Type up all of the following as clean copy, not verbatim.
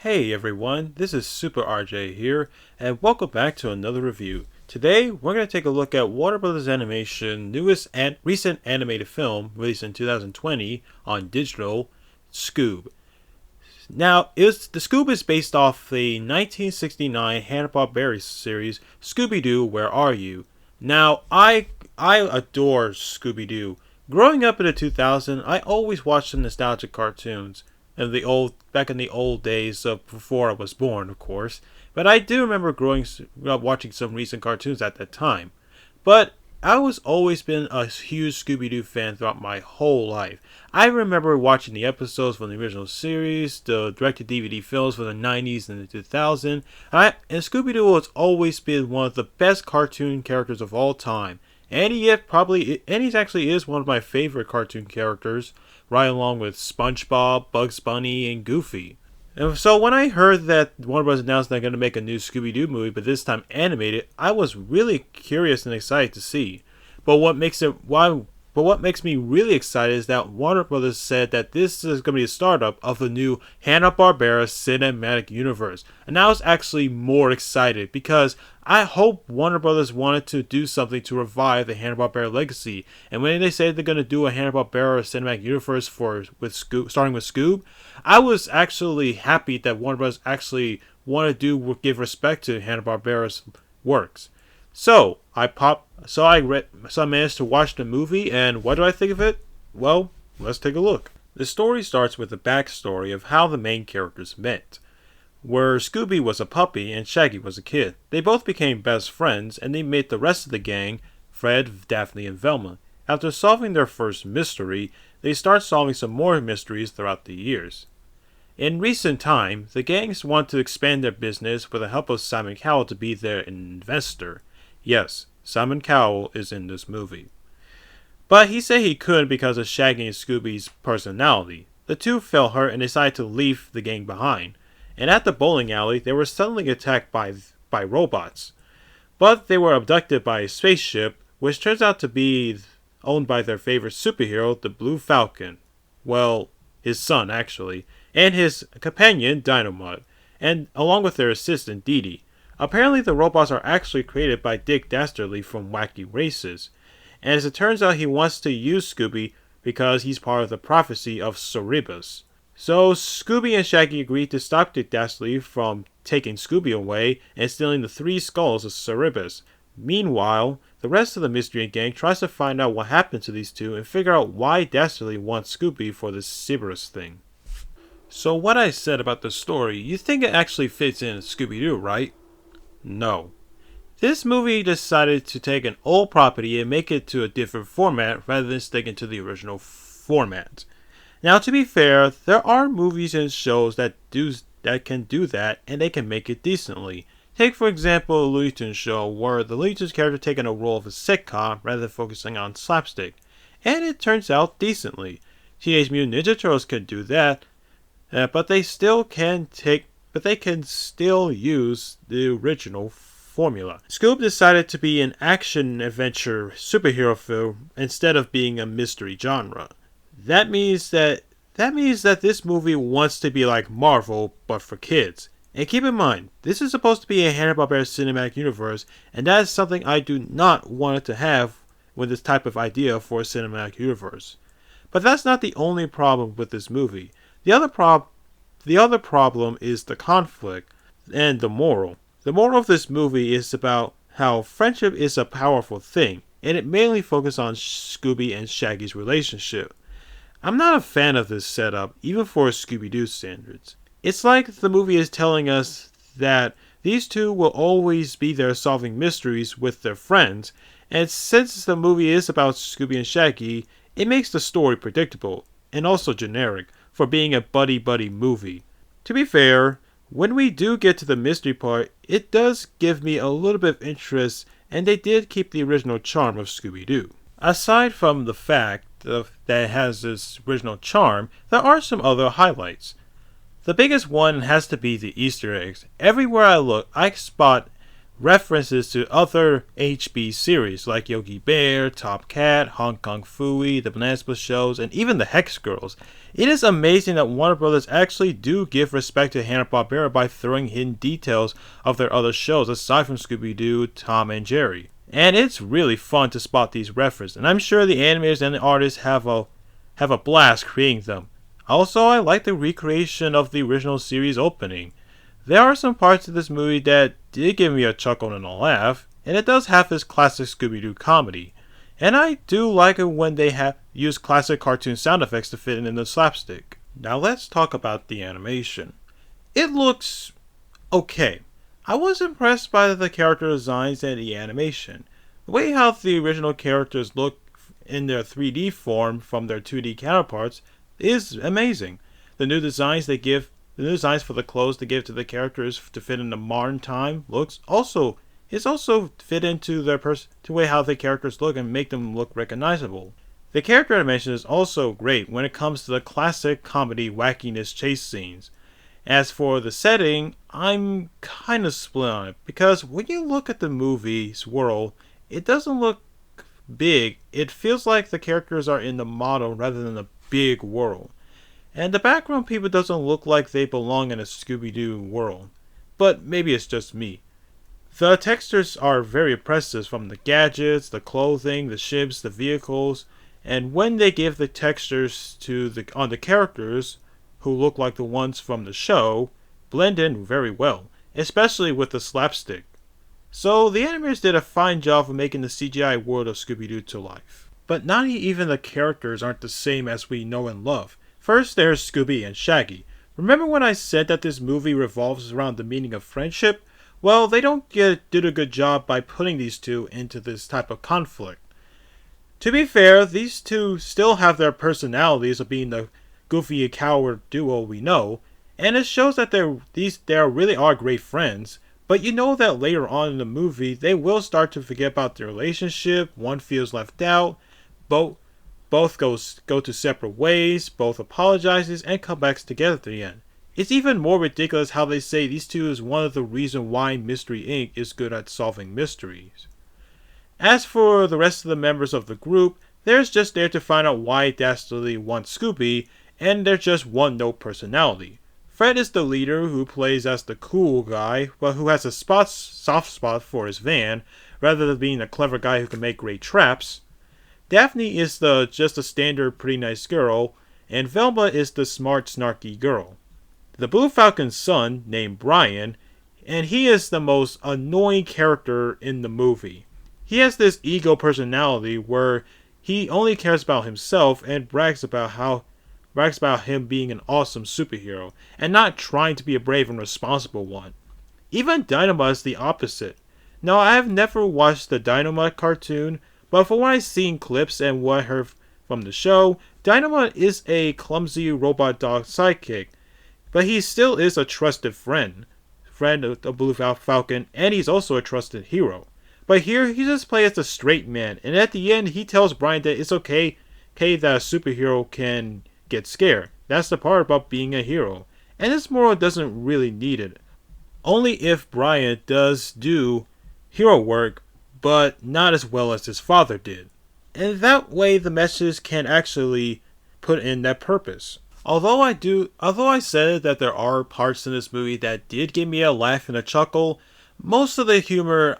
Hey everyone, this is Super RJ here, and welcome back to another review. Today, we're going to take a look at Warner Bros. Animation newest and recent animated film released in 2020 on digital, SCOOB. Now, the SCOOB is based off the 1969 Hanna-Barbera series Scooby Doo, Where Are You? Now, I adore Scooby Doo. Growing up in the 2000s, I always watched the nostalgic cartoons. Back in the old days of before I was born, of course. But I do remember growing up watching some recent cartoons at that time. But I was always been a huge Scooby-Doo fan throughout my whole life. I remember watching the episodes from the original series, the direct-to-DVD films from the 90s and the 2000s, and Scooby-Doo has always been one of the best cartoon characters of all time. And he actually is one of my favorite cartoon characters, right along with SpongeBob, Bugs Bunny, and Goofy. And so when I heard that Warner Bros. Announced they're going to make a new Scooby-Doo movie, but this time animated, I was really curious and excited to see. But what makes me really excited is that Warner Bros. Said that this is going to be a startup of the new Hanna-Barbera cinematic universe. And I was actually more excited because I hope Warner Bros. Wanted to do something to revive the Hanna-Barbera legacy. And when they said they're going to do a Hanna-Barbera cinematic universe starting with Scoob, I was actually happy that Warner Bros. Actually wanted to give respect to Hanna-Barbera's works. So I managed to watch the movie, and what do I think of it? Well, let's take a look. The story starts with the backstory of how the main characters met. Where Scooby was a puppy and Shaggy was a kid. They both became best friends, and they met the rest of the gang, Fred, Daphne, and Velma. After solving their first mystery, they start solving some more mysteries throughout the years. In recent time, the gangs want to expand their business with the help of Simon Cowell to be their investor. Yes, Simon Cowell is in this movie. But he said he couldn't because of Shaggy and Scooby's personality. The two felt hurt and decided to leave the gang behind. And at the bowling alley, they were suddenly attacked by robots. But they were abducted by a spaceship, which turns out to be owned by their favorite superhero, the Blue Falcon. Well, his son, actually. And his companion, Dynamite. And along with their assistant, Dee Dee. Apparently the robots are actually created by Dick Dastardly from Wacky Races, and as it turns out he wants to use Scooby because he's part of the prophecy of Cerberus. So Scooby and Shaggy agree to stop Dick Dastardly from taking Scooby away and stealing the 3 skulls of Cerberus. Meanwhile, the rest of the Mystery Gang tries to find out what happened to these two and figure out why Dastardly wants Scooby for this Cerberus thing. So what I said about the story, you think it actually fits in Scooby-Doo, right? No. This movie decided to take an old property and make it to a different format rather than sticking to the original format. Now, to be fair, there are movies and shows that can do that, and they can make it decently. Take, for example, a Looney Tunes show where the Looney Tunes character taking a role of a sitcom rather than focusing on slapstick, and it turns out decently. Teenage Mutant Ninja Turtles can do that, but they can still use the original formula. Scoob decided to be an action-adventure superhero film instead of being a mystery genre. That means that this movie wants to be like Marvel, but for kids. And keep in mind, this is supposed to be a Hanna-Barbera cinematic universe, and that is something I do not want it to have with this type of idea for a cinematic universe. But that's not the only problem with this movie. The other problem is the conflict and the moral. The moral of this movie is about how friendship is a powerful thing, and it mainly focuses on Scooby and Shaggy's relationship. I'm not a fan of this setup, even for Scooby-Doo standards. It's like the movie is telling us that these two will always be there solving mysteries with their friends, and since the movie is about Scooby and Shaggy, it makes the story predictable, and also generic, for being a buddy-buddy movie. To be fair, when we do get to the mystery part, it does give me a little bit of interest, and they did keep the original charm of Scooby-Doo. Aside from the fact that it has this original charm, there are some other highlights. The biggest one has to be the Easter eggs. Everywhere I look, I spot references to other HB series like Yogi Bear, Top Cat, Hong Kong Phooey, the Banana Split shows, and even the Hex Girls. It is amazing that Warner Brothers actually do give respect to Hanna-Barbera by throwing in details of their other shows aside from Scooby Doo, Tom and Jerry. And it's really fun to spot these references, and I'm sure the animators and the artists have a blast creating them. Also, I like the recreation of the original series opening. There are some parts of this movie that did give me a chuckle and a laugh, and it does have this classic Scooby Doo comedy. And I do like it when they have used classic cartoon sound effects to fit in the slapstick. Now let's talk about the animation. It looks okay. I was impressed by the character designs and the animation. The way how the original characters look in their 3D form from their 2D counterparts is amazing. The new designs for the clothes they give to the characters to fit in the modern time looks also fit into the way how the characters look and make them look recognizable. The character animation is also great when it comes to the classic comedy wackiness chase scenes. As for the setting, I'm kind of split on it, because when you look at the movie's world, it doesn't look big. It feels like the characters are in the model rather than a big world. And the background people doesn't look like they belong in a Scooby-Doo world. But maybe it's just me. The textures are very impressive, from the gadgets, the clothing, the ships, the vehicles, and when they give the textures on the characters, who look like the ones from the show, blend in very well, especially with the slapstick. So the animators did a fine job of making the CGI world of Scooby-Doo to life. But not even the characters aren't the same as we know and love. First there's Scooby and Shaggy. Remember when I said that this movie revolves around the meaning of friendship? Well, they did a good job by putting these two into this type of conflict. To be fair, these two still have their personalities of being the goofy coward duo we know, and it shows that they really are great friends. But you know that later on in the movie, they will start to forget about their relationship. One feels left out. Both go to separate ways. Both apologizes and come back together at the end. It's even more ridiculous how they say these two is one of the reasons why Mystery Inc. is good at solving mysteries. As for the rest of the members of the group, they're just there to find out why Dastardly wants Scooby, and they're just one-note personality. Fred is the leader, who plays as the cool guy, but who has a soft spot for his van, rather than being a clever guy who can make great traps. Daphne is just a standard pretty nice girl, and Velma is the smart snarky girl. The Blue Falcon's son, named Brian, and he is the most annoying character in the movie. He has this ego personality where he only cares about himself and brags about him being an awesome superhero, and not trying to be a brave and responsible one. Even Dynamite is the opposite. Now, I have never watched the Dynamite cartoon, but from what I've seen clips and what I heard from the show, Dynamite is a clumsy robot dog sidekick, but he still is a trusted friend of the Blue Falcon, and he's also a trusted hero. But here, he just plays as a straight man, and at the end, he tells Brian that it's okay that a superhero can get scared. That's the part about being a hero. And this moral doesn't really need it. Only if Brian does do hero work, but not as well as his father did. And that way the message can actually put in that purpose. Although I said that there are parts in this movie that did give me a laugh and a chuckle, most of the humor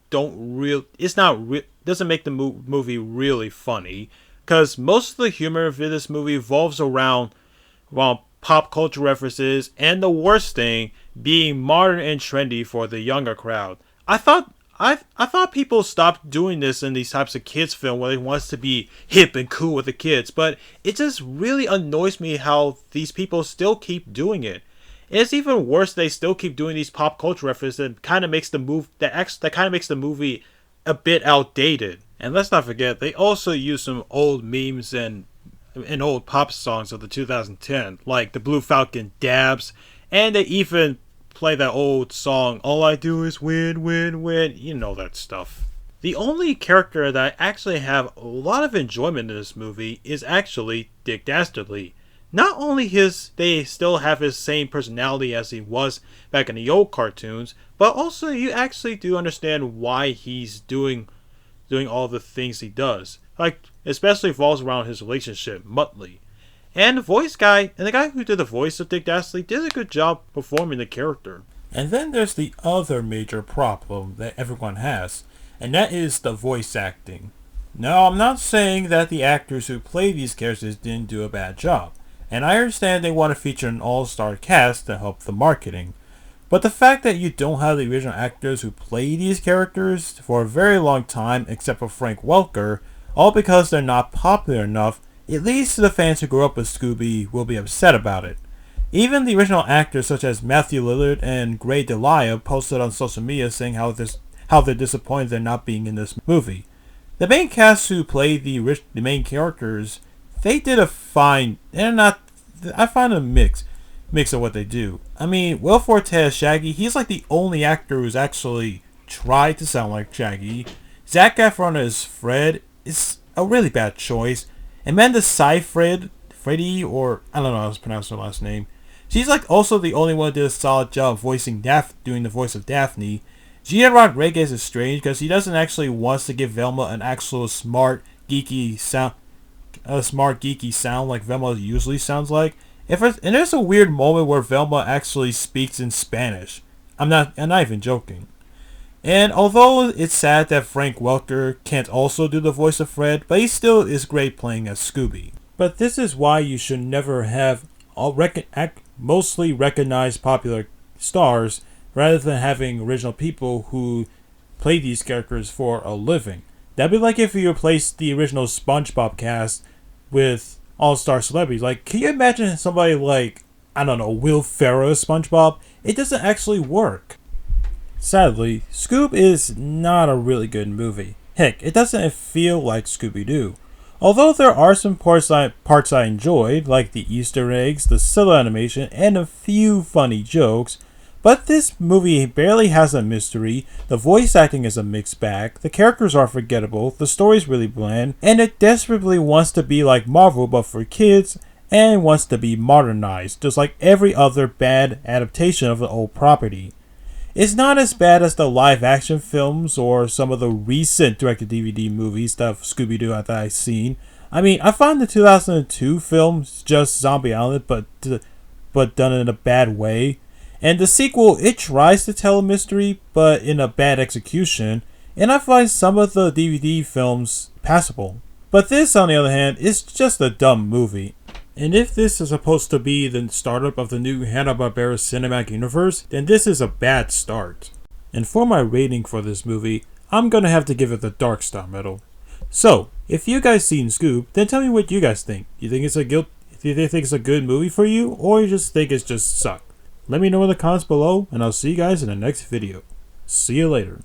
doesn't make the movie really funny, because most of the humor of this movie revolves around pop culture references, and the worst thing being modern and trendy for the younger crowd. I thought people stopped doing this in these types of kids film where they want to be hip and cool with the kids, but it just really annoys me how these people still keep doing it. And it's even worse, they still keep doing these pop culture references that kind of makes the movie a bit outdated. And let's not forget, they also use some old memes and old pop songs of the 2010, like the Blue Falcon Dabs, and they even play that old song, All I Do Is Win, Win, Win, you know that stuff. The only character that I actually have a lot of enjoyment in this movie is actually Dick Dastardly. not only they still have his same personality as he was back in the old cartoons, but also you actually do understand why he's doing all the things he does. Like, especially revolves around his relationship, Muttley. And the guy who did the voice of Dick Dastardly did a good job performing the character. And then there's the other major problem that everyone has, and that is the voice acting. Now, I'm not saying that the actors who play these characters didn't do a bad job, and I understand they want to feature an all-star cast to help the marketing. But the fact that you don't have the original actors who play these characters for a very long time, except for Frank Welker, all because they're not popular enough, it leads to the fans who grew up with Scooby will be upset about it. Even the original actors such as Matthew Lillard and Gray Delia posted on social media saying how they're disappointed they're not being in this movie. The main cast who played the main characters, they did a fine. They're not. I find a mix of what they do. I mean, Will Forte as Shaggy, he's like the only actor who's actually tried to sound like Shaggy. Zac Efron as Fred is a really bad choice. Amanda Seyfried, Freddie, or I don't know how to pronounce her last name. She's like also the only one who did a solid job voicing doing the voice of Daphne. Gia Rodriguez is strange because he doesn't actually want to give Velma an actual smart, geeky sound like Velma usually sounds like. And there's a weird moment where Velma actually speaks in Spanish. I'm not even joking. And although it's sad that Frank Welker can't also do the voice of Fred, but he still is great playing as Scooby. But this is why you should never have mostly recognized popular stars rather than having original people who play these characters for a living. That'd be like if you replaced the original SpongeBob cast with all-star celebrities. Like, can you imagine somebody like, I don't know, Will Ferrell as SpongeBob? It doesn't actually work. Sadly, Scoob is not a really good movie. Heck, it doesn't feel like Scooby Doo. Although there are some parts I enjoyed, like the Easter eggs, the subtle animation, and a few funny jokes, but this movie barely has a mystery, the voice acting is a mixed bag, the characters are forgettable, the story's really bland, and it desperately wants to be like Marvel but for kids, and wants to be modernized, just like every other bad adaptation of the old property. It's not as bad as the live-action films or some of the recent direct-to-DVD movies that Scooby-Doo that I've seen. I mean, I find the 2002 film just Zombie Island, but done in a bad way. And the sequel, it tries to tell a mystery, but in a bad execution. And I find some of the DVD films passable. But this, on the other hand, is just a dumb movie. And if this is supposed to be the startup of the new Hanna-Barbera cinematic universe, then this is a bad start. And for my rating for this movie, I'm gonna have to give it the Dark Star medal. So, if you guys seen Scoob, then tell me what you guys think. Do you think it's a good movie for you, or you just think it's just suck? Let me know in the comments below, and I'll see you guys in the next video. See you later.